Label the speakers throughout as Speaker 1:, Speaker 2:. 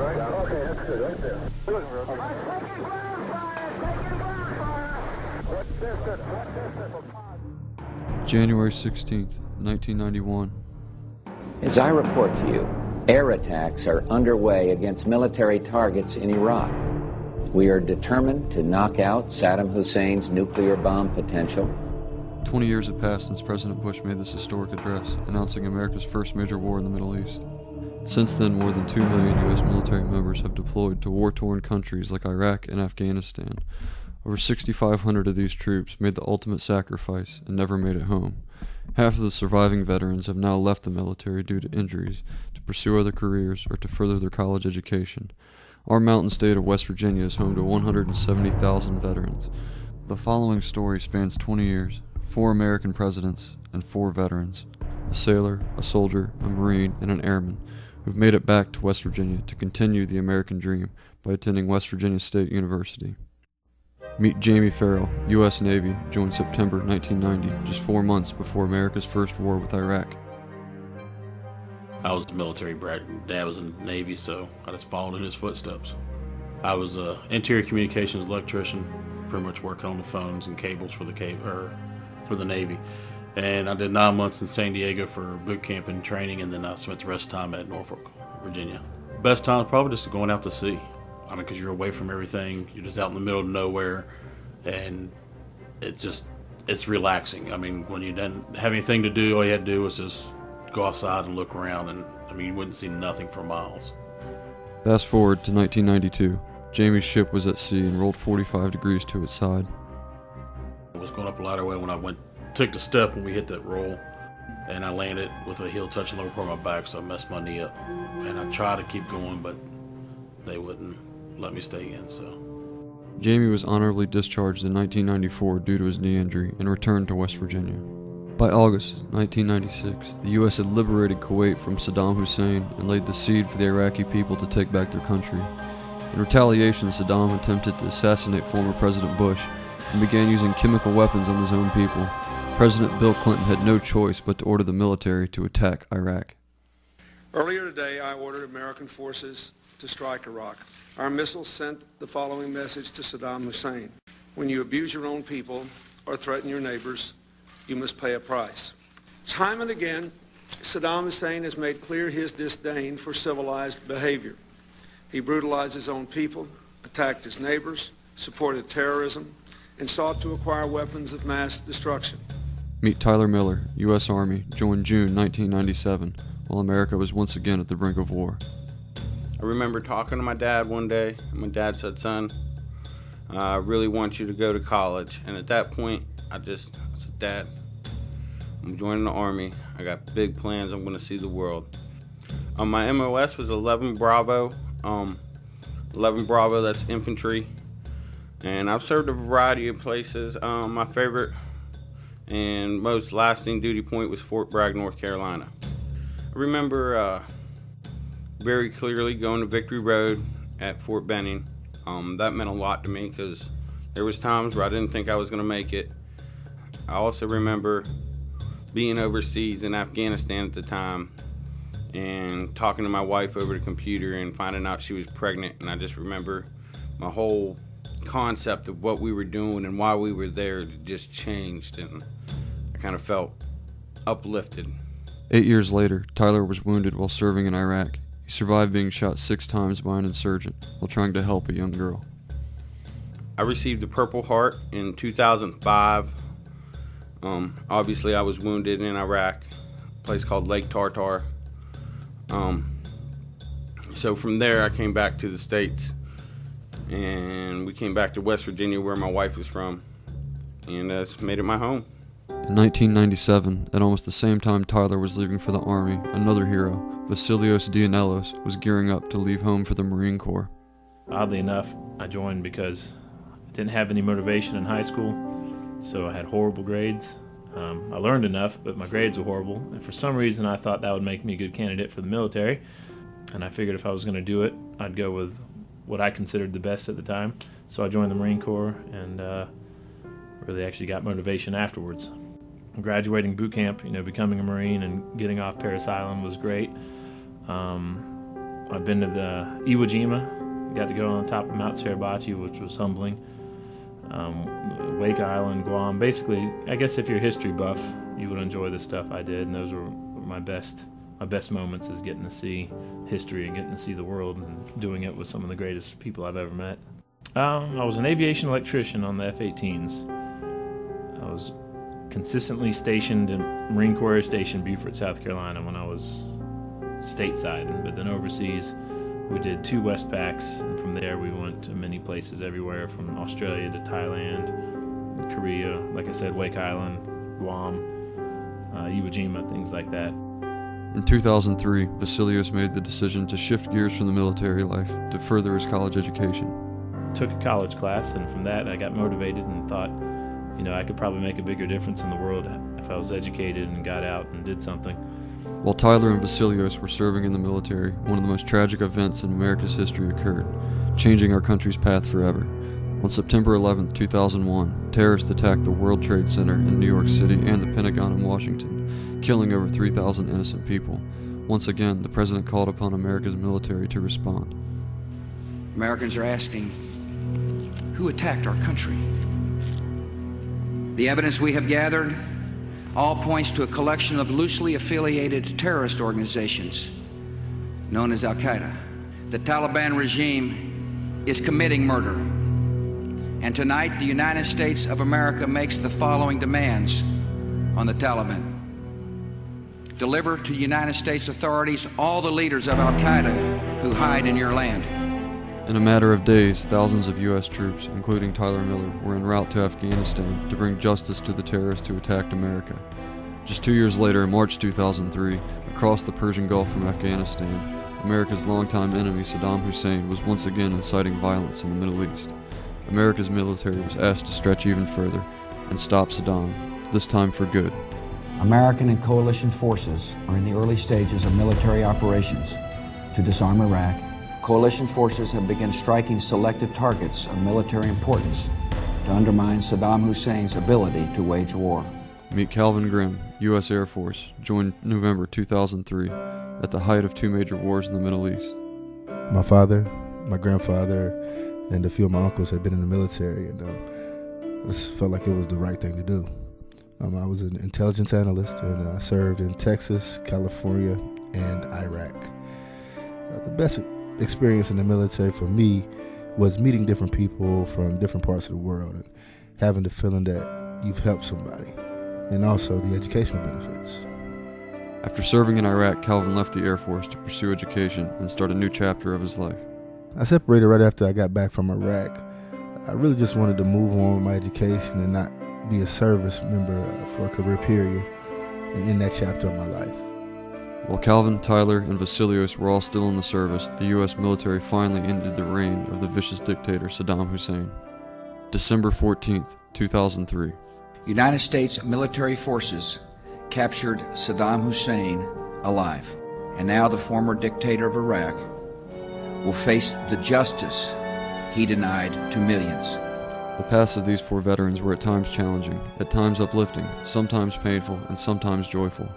Speaker 1: Okay, that's good, right there. Looking real good. Taking ground fire! What distance?
Speaker 2: January 16th, 1991.
Speaker 3: As I report to you, air attacks are underway against military targets in Iraq. We are determined to knock out Saddam Hussein's nuclear bomb potential.
Speaker 2: 20 years have passed since President Bush made this historic address, announcing America's first major war in the Middle East. Since then, more than 2 million U.S. military members have deployed to war-torn countries like Iraq and Afghanistan. Over 6,500 of these troops made the ultimate sacrifice and never made it home. Half of the surviving veterans have now left the military due to injuries, to pursue other careers, or to further their college education. Our mountain state of West Virginia is home to 170,000 veterans. The following story spans 20 years, 4 American presidents, and 4 veterans. A sailor, a soldier, a Marine, and an airman who've made it back to West Virginia to continue the American dream by attending West Virginia State University. Meet Jamie Farrell, U.S. Navy, joined September 1990, just 4 months before America's first war with Iraq.
Speaker 4: I was a military brat. Dad was in the Navy, so I just followed in his footsteps. I was an interior communications electrician, pretty much working on the phones and cables for the Navy. And I did 9 months in San Diego for boot camp and training, and then I spent the rest of the time at Norfolk, Virginia. Best time is probably just going out to sea. I mean, because you're away from everything, you're just out in the middle of nowhere, and it's relaxing. I mean, when you didn't have anything to do, all you had to do was just go outside and look around, and I mean, you wouldn't see nothing for miles.
Speaker 2: Fast forward to 1992. Jamie's ship was at sea and rolled 45 degrees to its side.
Speaker 4: I was going up a ladder way when I took the step when we hit that roll, and I landed with a heel touching the lower part of my back, so I messed my knee up. And I tried to keep going, but they wouldn't let me stay in, so.
Speaker 2: Jamie was honorably discharged in 1994 due to his knee injury and returned to West Virginia. By August 1996, the U.S. had liberated Kuwait from Saddam Hussein and laid the seed for the Iraqi people to take back their country. In retaliation, Saddam attempted to assassinate former President Bush and began using chemical weapons on his own people. President Bill Clinton had no choice but to order the military to attack Iraq.
Speaker 5: Earlier today, I ordered American forces to strike Iraq. Our missiles sent the following message to Saddam Hussein: when you abuse your own people or threaten your neighbors, you must pay a price. Time and again, Saddam Hussein has made clear his disdain for civilized behavior. He brutalized his own people, attacked his neighbors, supported terrorism, and sought to acquire weapons of mass destruction.
Speaker 2: Meet Tyler Miller, U.S. Army, joined June 1997, while America was once again at the brink of war.
Speaker 6: I remember talking to my dad one day, and my dad said, "Son, I really want you to go to college." And at that point, I said, "Dad, I'm joining the Army. I got big plans. I'm going to see the world." My MOS was 11 Bravo. 11 Bravo, that's infantry. And I've served a variety of places. My favorite and most lasting duty point was Fort Bragg, North Carolina. I remember very clearly going to Victory Road at Fort Benning. That meant a lot to me because there was times where I didn't think I was going to make it. I also remember being overseas in Afghanistan at the time and talking to my wife over the computer and finding out she was pregnant, and I just remember my whole concept of what we were doing and why we were there just changed, and I kind of felt uplifted.
Speaker 2: 8 years later, Tyler was wounded while serving in Iraq. He survived being shot 6 times by an insurgent while trying to help a young girl.
Speaker 6: I received the Purple Heart in 2005. Obviously I was wounded in Iraq, a place called Lake Tartar. So from there I came back to the States, and we came back to West Virginia where my wife was from, and it's made it my home.
Speaker 2: In 1997, at almost the same time Tyler was leaving for the Army, another hero, Vasilios Dianellos, was gearing up to leave home for the Marine Corps.
Speaker 7: Oddly enough, I joined because I didn't have any motivation in high school, so I had horrible grades. I learned enough, but my grades were horrible, and for some reason I thought that would make me a good candidate for the military, and I figured if I was going to do it, I'd go with what I considered the best at the time. So I joined the Marine Corps and really actually got motivation afterwards. Graduating boot camp, becoming a Marine and getting off Parris Island was great. I've been to the Iwo Jima. Got to go on top of Mount Suribachi, which was humbling. Wake Island, Guam. Basically, I guess if you're a history buff, you would enjoy the stuff I did, and those were my best moments, is getting to see history and getting to see the world and doing it with some of the greatest people I've ever met. I was an aviation electrician on the F-18s. I was consistently stationed in Marine Corps Air Station, Beaufort, South Carolina, when I was stateside, but then overseas we did 2 Westpacks, and from there we went to many places everywhere, from Australia to Thailand, Korea, like I said, Wake Island, Guam, Iwo Jima, things like that.
Speaker 2: In 2003, Vasilios made the decision to shift gears from the military life to further his college education.
Speaker 7: Took a college class, and from that I got motivated and thought, I could probably make a bigger difference in the world if I was educated and got out and did something.
Speaker 2: While Tyler and Vasilios were serving in the military, one of the most tragic events in America's history occurred, changing our country's path forever. On September 11, 2001, terrorists attacked the World Trade Center in New York City and the Pentagon in Washington, killing over 3,000 innocent people. Once again, the president called upon America's military to respond.
Speaker 8: Americans are asking, who attacked our country? The evidence we have gathered all points to a collection of loosely affiliated terrorist organizations known as Al-Qaeda. The Taliban regime is committing murder. And tonight, the United States of America makes the following demands on the Taliban. Deliver to United States authorities all the leaders of Al-Qaeda who hide in your land.
Speaker 2: In a matter of days, thousands of U.S. troops, including Tyler Miller, were en route to Afghanistan to bring justice to the terrorists who attacked America. Just 2 years later, in March 2003, across the Persian Gulf from Afghanistan, America's longtime enemy Saddam Hussein was once again inciting violence in the Middle East. America's military was asked to stretch even further and stop Saddam, this time for good.
Speaker 8: American and coalition forces are in the early stages of military operations to disarm Iraq. Coalition forces have begun striking selected targets of military importance to undermine Saddam Hussein's ability to wage war.
Speaker 2: Meet Calvin Grimm, U.S. Air Force, joined November 2003 at the height of 2 major wars in the Middle East.
Speaker 9: My father, my grandfather, and a few of my uncles had been in the military, and I just felt like it was the right thing to do. I was an intelligence analyst, and I served in Texas, California, and Iraq. The best experience in the military for me was meeting different people from different parts of the world and having the feeling that you've helped somebody, and also the educational benefits.
Speaker 2: After serving in Iraq, Calvin left the Air Force to pursue education and start a new chapter of his life.
Speaker 9: I separated right after I got back from Iraq. I really just wanted to move on with my education and not be a service member for a career period in that chapter of my life.
Speaker 2: While Calvin, Tyler, and Vasilios were all still in the service, the U.S. military finally ended the reign of the vicious dictator Saddam Hussein. December 14th, 2003.
Speaker 8: United States military forces captured Saddam Hussein alive. And now the former dictator of Iraq will face the justice he denied to millions.
Speaker 2: The paths of these 4 veterans were at times challenging, at times uplifting, sometimes painful, and sometimes joyful.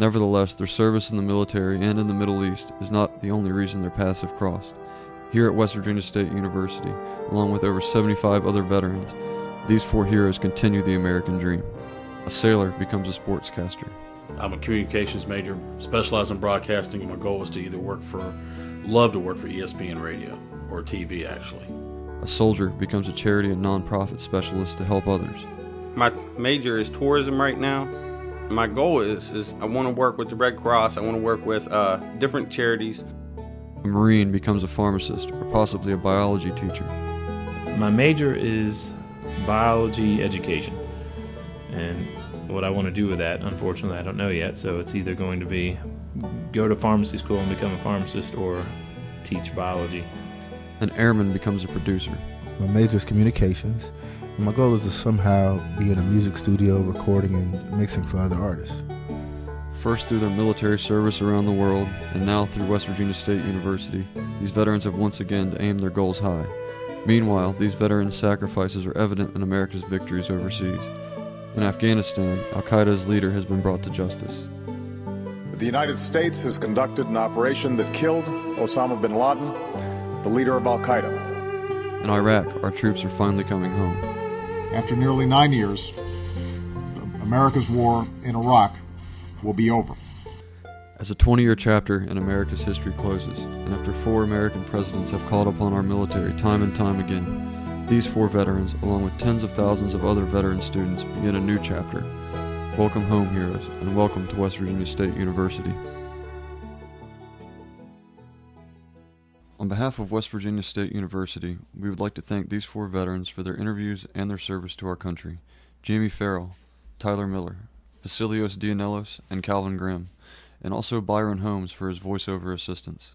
Speaker 2: Nevertheless, their service in the military and in the Middle East is not the only reason their paths have crossed. Here at West Virginia State University, along with over 75 other veterans, these 4 heroes continue the American dream. A sailor becomes a sportscaster.
Speaker 4: I'm a communications major, specialized in broadcasting, and my goal was to either love to work for ESPN Radio, or TV actually.
Speaker 2: A soldier becomes a charity and nonprofit specialist to help others.
Speaker 6: My major is tourism right now. My goal is I want to work with the Red Cross. I want to work with different charities.
Speaker 2: A Marine becomes a pharmacist or possibly a biology teacher.
Speaker 7: My major is biology education, and what I want to do with that, unfortunately, I don't know yet. So it's either going to be go to pharmacy school and become a pharmacist or teach biology.
Speaker 2: An airman becomes a producer.
Speaker 9: My major is communications, and my goal is to somehow be in a music studio recording and mixing for other artists.
Speaker 2: First through their military service around the world, and now through West Virginia State University, these veterans have once again aimed their goals high. Meanwhile, these veterans' sacrifices are evident in America's victories overseas. In Afghanistan, Al-Qaeda's leader has been brought to justice.
Speaker 10: The United States has conducted an operation that killed Osama bin Laden, the leader of Al-Qaeda.
Speaker 2: In Iraq, our troops are finally coming home.
Speaker 11: After nearly 9 years, America's war in Iraq will be over.
Speaker 2: As a 20-year chapter in America's history closes, and after 4 American presidents have called upon our military time and time again, these 4 veterans, along with tens of thousands of other veteran students, begin a new chapter. Welcome home, heroes, and welcome to West Virginia State University. On behalf of West Virginia State University, we would like to thank these 4 veterans for their interviews and their service to our country: Jamie Farrell, Tyler Miller, Vasilios Dianellos, and Calvin Grimm, and also Byron Holmes for his voiceover assistance.